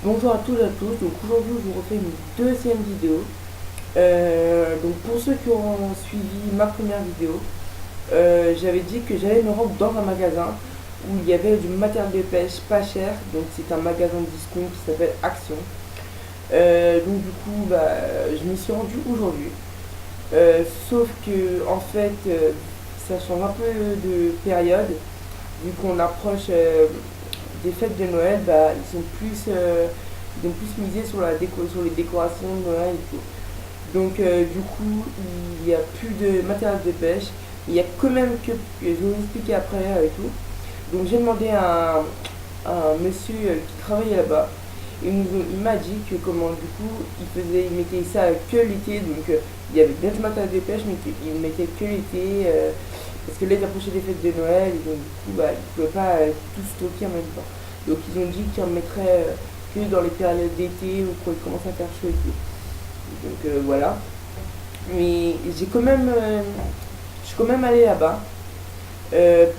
Bonjour à toutes et à tous, donc aujourd'hui je vous refais une deuxième vidéo. Donc pour ceux qui ont suivi ma première vidéo, j'avais dit que j'allais me rendre dans un magasin où il y avait du matériel de pêche pas cher, donc c'est un magasin de discount qui s'appelle Action. Donc du coup je m'y suis rendu aujourd'hui. Sauf que en fait ça change un peu de période, vu qu'on approche des fêtes de Noël, ils ont plus misé sur sur les décorations de Noël et tout. Donc du coup, il n'y a plus de matériel de pêche. Il y a quand même je vais vous expliquer après et tout. Donc j'ai demandé à un monsieur qui travaillait là-bas. Il m'a dit que comment du coup il mettait ça que l'été, donc il y avait bien du matériel de pêche, mais qu'il mettait que l'été, parce que là il approchait des fêtes de Noël, et donc du coup il ne pouvait pas tout stocker en même temps. Donc ils ont dit qu'ils en mettraient que dans les périodes d'été ou quand il commence à faire chaud et tout. Donc voilà. Mais je suis quand même allé là-bas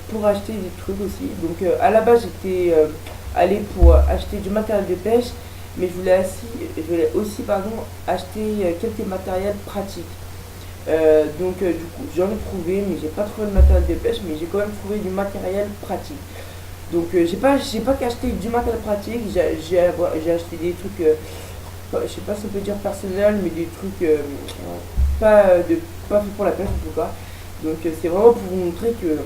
pour acheter des trucs aussi. Donc à la base j'étais allé pour acheter du matériel de pêche, mais je voulais aussi pardon, acheter quelques matériels pratiques. Du coup j'en ai trouvé, mais j'ai pas trouvé de matériel de pêche, mais j'ai quand même trouvé du matériel pratique. Donc j'ai pas qu'acheté du matériel pratique, j'ai acheté des trucs, je sais pas si on peut dire personnel, mais des trucs pas, de, pas fait pour la pêche en tout cas. Donc c'est vraiment pour vous montrer que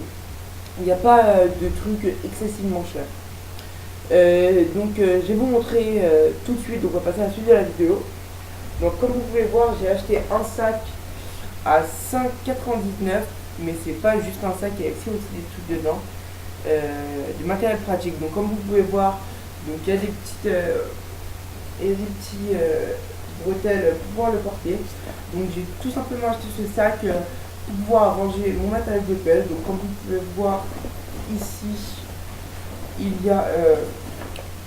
il n'y a pas de trucs excessivement chers. Je vais vous montrer tout de suite, donc on va passer à la suite de la vidéo. Donc comme vous pouvez voir, j'ai acheté un sac à 5,99, mais c'est pas juste un sac, il y a aussi des trucs dedans, du matériel pratique. Donc comme vous pouvez voir, donc il y a des petits bretelles pour pouvoir le porter. Donc j'ai tout simplement acheté ce sac pour pouvoir ranger mon matériel de pêche. Donc comme vous pouvez voir ici, il y a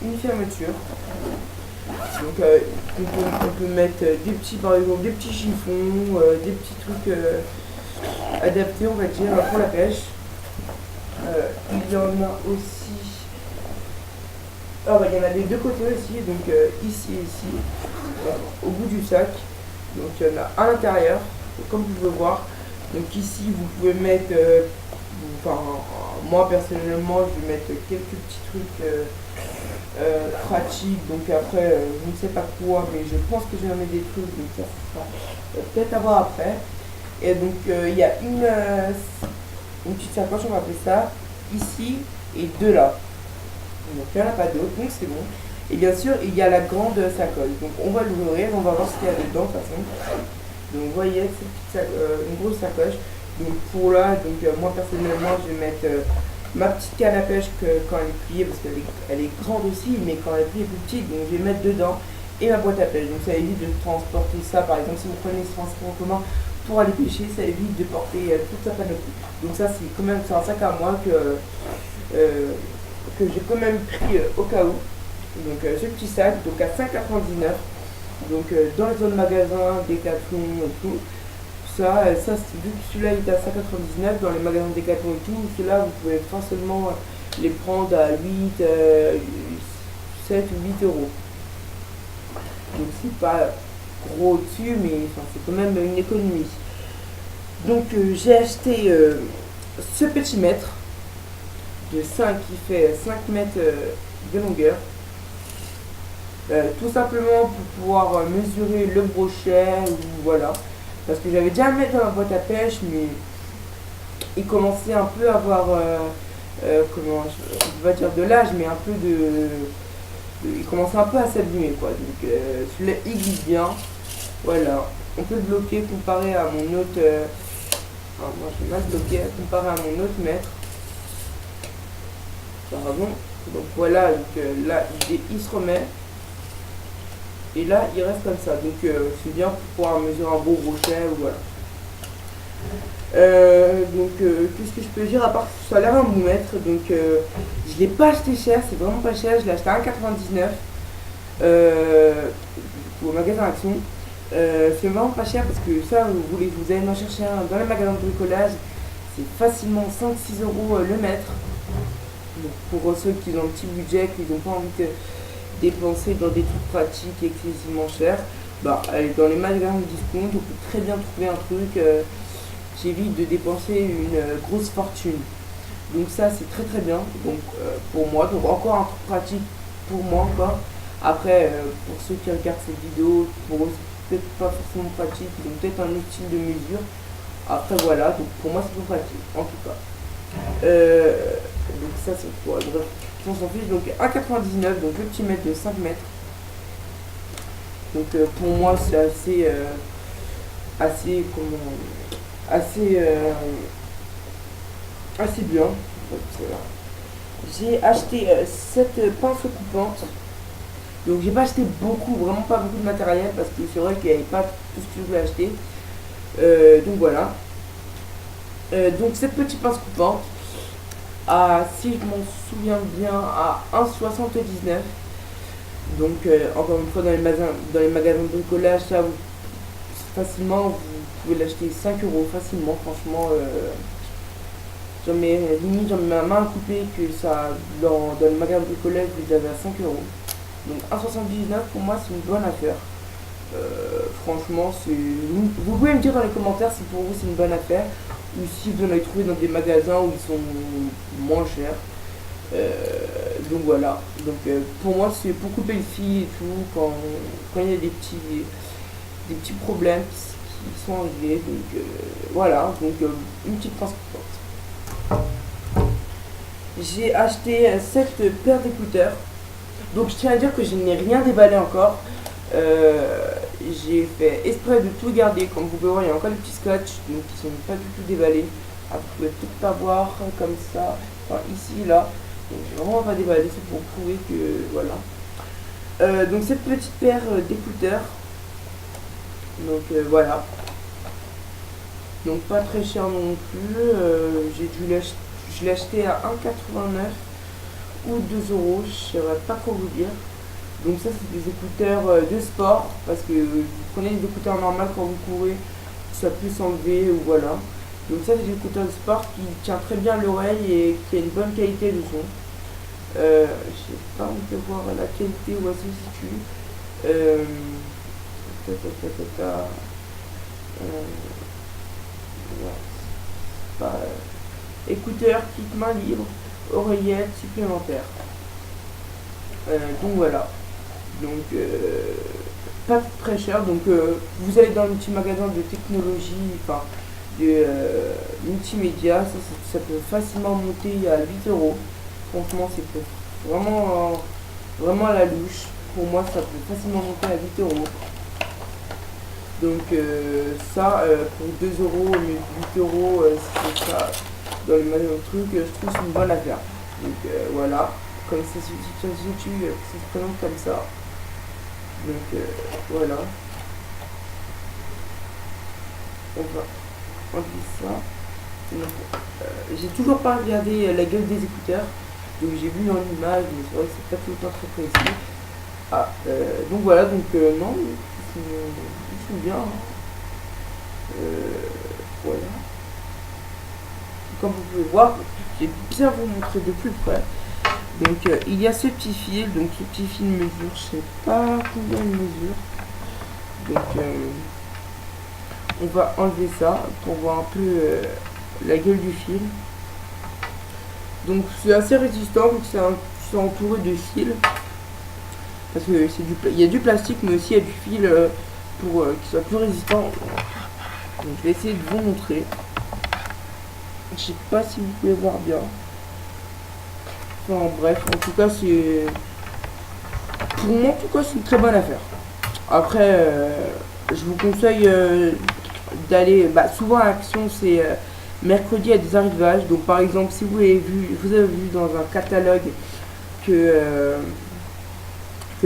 une fermeture. Donc on peut mettre par exemple des petits chiffons, des petits trucs adaptés on va dire pour la pêche. Il y en a aussi, il y en a des deux côtés aussi, donc ici et ici, au bout du sac. Donc il y en a à l'intérieur, comme vous pouvez voir. Donc ici vous pouvez mettre, moi personnellement je vais mettre quelques petits trucs pratiques. Donc après je ne sais pas quoi, mais je pense que je vais mettre des trucs, donc ça sera peut-être à voir après. Et donc il y a une petite sacoche, on va appeler ça, ici et deux là. Donc il n'y en a pas d'autre, donc c'est bon. Et bien sûr, il y a la grande sacoche. Donc on va l'ouvrir, on va voir ce qu'il y a dedans de toute façon. Donc vous voyez, c'est une grosse sacoche. Donc pour là, moi personnellement, je vais mettre ma petite canne à pêche quand elle est pliée, parce elle est grande aussi, mais quand elle est pliée, elle est plus petite, donc je vais mettre dedans. Et ma boîte à pêche. Donc ça évite de transporter ça, par exemple si vous prenez ce transport en commun pour aller pêcher, ça évite de porter toute sa panoplie. Donc ça c'est quand même un sac à moi que j'ai quand même pris au cas où. Donc ce petit sac, donc à 5,99. Donc dans les zones magasins, Decathlon et tout. Vu que celui-là il est à 5,99 dans les magasins Decathlon et tout, ceux-là vous pouvez facilement les prendre à 7 ou 8 euros. Donc c'est pas gros au-dessus, mais c'est quand même une économie. Donc j'ai acheté ce petit mètre de 5 qui fait 5 mètres de longueur. Tout simplement pour pouvoir mesurer le brochet, ou voilà. Parce que j'avais déjà un mètre dans la boîte à pêche, mais il commençait un peu à avoir, comment, je vais pas dire de l'âge, mais un peu il commençait un peu à s'abîmer quoi. Donc celui-là il glisse bien. Voilà. On peut le bloquer comparé à mon autre. Moi je vais mal bloquer comparé à mon autre mètre. Pardon. Donc voilà, là il se remet. Et là il reste comme ça. Donc c'est bien pour pouvoir mesurer un beau brochet ou voilà. Qu'est-ce que je peux dire à part que ça a l'air un bon mètre. Donc je l'ai pas acheté cher, c'est vraiment pas cher, je l'ai acheté à 1,99 au magasin Action. C'est vraiment pas cher parce que ça vous allez en chercher un dans les magasins de bricolage, c'est facilement 5-6 euros le mètre. Donc pour ceux qui ont un petit budget, qui n'ont pas envie dépenser dans des trucs pratiques excessivement chers, bah, aller dans les magasins de discount, on peut très bien trouver un truc qui évite de dépenser une grosse fortune. Donc ça c'est très très bien. Donc pour moi, donc encore un truc pratique pour moi encore. Après pour ceux qui regardent cette vidéo, pour eux c'est peut-être pas forcément pratique, ils ont peut-être un outil de mesure. Après voilà, donc pour moi c'est pas pratique en tout cas. Donc ça c'est quoi? Bref, on s'en fiche. Donc 1,99, donc le petit mètre de 5 mètres. Donc pour moi c'est assez comment assez bien. J'ai acheté cette pince coupante. Donc j'ai pas acheté beaucoup, vraiment pas beaucoup de matériel parce que c'est vrai qu'il n'y avait pas tout ce que je voulais acheter. Donc voilà. Donc cette petite pince coupante a, si je m'en souviens bien, à 1,79. Donc encore une fois dans les magasins de bricolage, ça vous, facilement vous pouvez l'acheter 5 euros facilement, franchement. J'en mets limite j'en mets ma main à couper que ça dans le magasin de bricolage vous les avez à 5 euros. Donc 1,79 pour moi c'est une bonne affaire. Franchement vous pouvez me dire dans les commentaires si pour vous c'est une bonne affaire ou si vous en avez trouvé dans des magasins où ils sont moins chers. Donc voilà, donc pour moi c'est pour couper le fil et tout quand il y a des petits problèmes qui sont arrivés. Donc voilà, donc une petite pince coupante. J'ai acheté cette paire d'écouteurs. Donc je tiens à dire que je n'ai rien déballé encore. J'ai fait exprès de tout garder. Comme vous pouvez voir, il y a encore des petits scotch, donc qui sont pas du tout déballés. Après, vous pouvez tout pas voir comme ça. Enfin, ici, là. Donc j'ai vraiment pas déballé, c'est pour prouver que voilà. Donc cette petite paire d'écouteurs. Donc voilà. Donc pas très cher non plus. Je l'ai acheté à 1,89 ou 2 euros, je ne saurais pas trop vous dire. Donc ça c'est des écouteurs de sport, parce que vous prenez des écouteurs normales quand vous courez, ça peut s'enlever ou voilà. Donc ça c'est des écouteurs de sport qui tient très bien l'oreille et qui a une bonne qualité de son. Je sais pas, on peut voir la qualité où elle se situe. Écouteurs, kit main libre, oreillettes supplémentaires. Donc voilà. Donc pas très cher. Donc vous allez dans un petit magasin de technologie, enfin de multimédia, ça peut facilement monter à 8 euros. Franchement c'est vraiment à la louche. Pour moi ça peut facilement monter à 8 euros. Donc ça pour 2 euros au lieu de 8 euros, c'est ça dans les magasins de trucs, je trouve que c'est une bonne affaire. Donc voilà, comme c'est sur YouTube, ça se présente comme ça. Donc voilà. On va enlever ça. J'ai toujours pas regardé la gueule des écouteurs. Donc j'ai vu en image, mais c'est vrai que c'est pas tout le temps très précis. Donc voilà, donc non, ils sont bien. Voilà. Comme vous pouvez voir, je vais bien vous montrer de plus près. Donc il y a ce petit fil, donc ce petit fil mesure, je sais pas combien il mesure. Donc on va enlever ça pour voir un peu la gueule du fil. Donc c'est assez résistant, donc c'est entouré de fils. Parce que il y a du plastique mais aussi il y a du fil pour qu'il soit plus résistant. Donc je vais essayer de vous montrer. Je sais pas si vous pouvez voir bien. Enfin bref, en tout cas c'est... Pour moi en tout cas c'est une très bonne affaire. Après je vous conseille d'aller... souvent à Action c'est mercredi il y a des arrivages. Donc par exemple si vous avez vu dans un catalogue que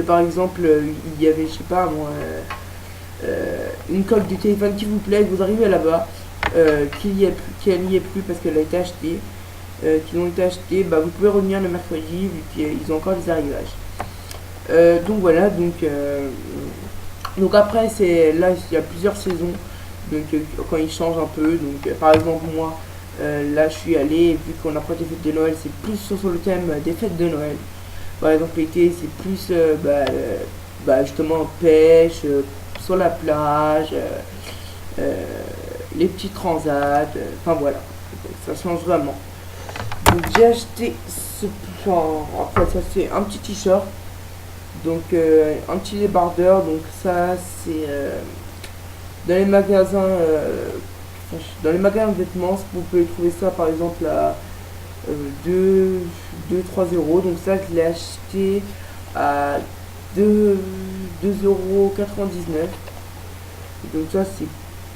par exemple il y avait, je sais pas moi, une coque de téléphone qui vous plaît, vous arrivez là-bas, qu'elle n'y est plus parce qu'elle a été achetée, qu'ils ont été achetés, vous pouvez revenir le mercredi vu qu'ils ont encore des arrivages. Donc voilà, donc après c'est là il y a plusieurs saisons, donc quand ils changent un peu, donc par exemple moi là je suis allé, vu qu'on approche des fêtes de Noël, c'est plus sur le thème des fêtes de Noël. Par exemple, l'été, c'est plus justement pêche, sur la plage, les petits transats, enfin voilà, ça change vraiment. Donc j'ai acheté ce, enfin, après ça c'est un petit t-shirt, donc un petit débardeur, donc ça c'est dans les magasins, dans les magasins de vêtements, vous pouvez trouver ça par exemple à 2-3 euros. Donc ça, je l'ai acheté à 2,99 €. Donc ça, c'est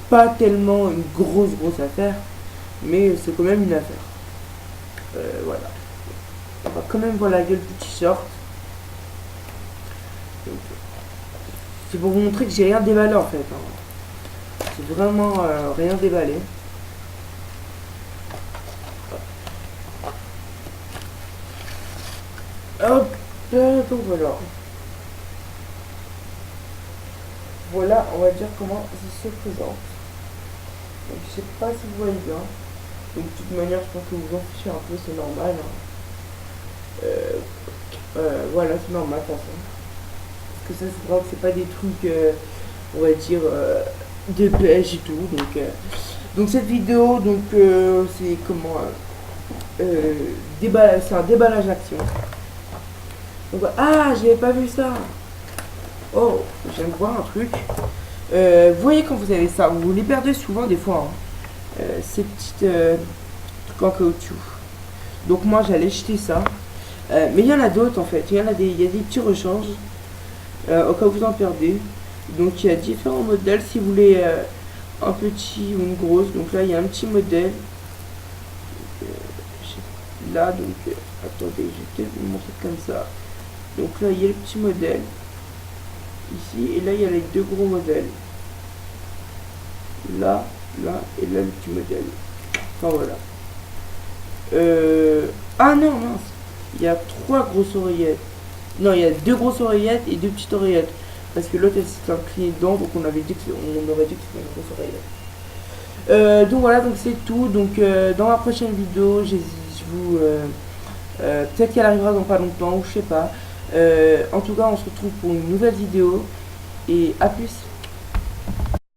pas tellement une grosse affaire, mais c'est quand même une affaire. Voilà. On va quand même voir la gueule du t-shirt. Donc, c'est pour vous montrer que j'ai rien déballé en fait, hein. C'est vraiment rien déballé. Hop, donc voilà. Voilà, on va dire comment il se présente. Donc, je sais pas si vous voyez bien. Donc, de toute manière, je pense que vous en fichez un peu, c'est normal, hein. Voilà, c'est normal, de toute façon. Parce que ça, c'est vrai que c'est pas des trucs, on va dire, de pêche et tout. Donc cette vidéo, c'est comment c'est un déballage action. Donc, ah, j'avais pas vu ça. Oh, je viens de voir un truc. Vous voyez quand vous avez ça, vous les perdez souvent des fois, hein. Ces petites trucs en caoutchouc. Donc moi j'allais jeter ça. Mais il y en a d'autres en fait. Il y a des petits rechanges au cas où vous en perdez. Donc il y a différents modèles si vous voulez un petit ou une grosse. Donc là il y a un petit modèle. Là attendez, je vais peut-être vous montrer comme ça. Donc là il y a le petit modèle ici et là il y a les deux gros modèles. Là et là le petit modèle. Enfin voilà. Ah non mince, il y a trois grosses oreillettes. Non, il y a deux grosses oreillettes et deux petites oreillettes. Parce que l'autre elle s'est inclinée dedans, donc on aurait dit que c'était une grosse oreillette. Donc voilà, donc c'est tout. Donc dans ma prochaine vidéo, je vous peut-être qu'elle arrivera dans pas longtemps ou je sais pas. En tout cas, on se retrouve pour une nouvelle vidéo et à plus.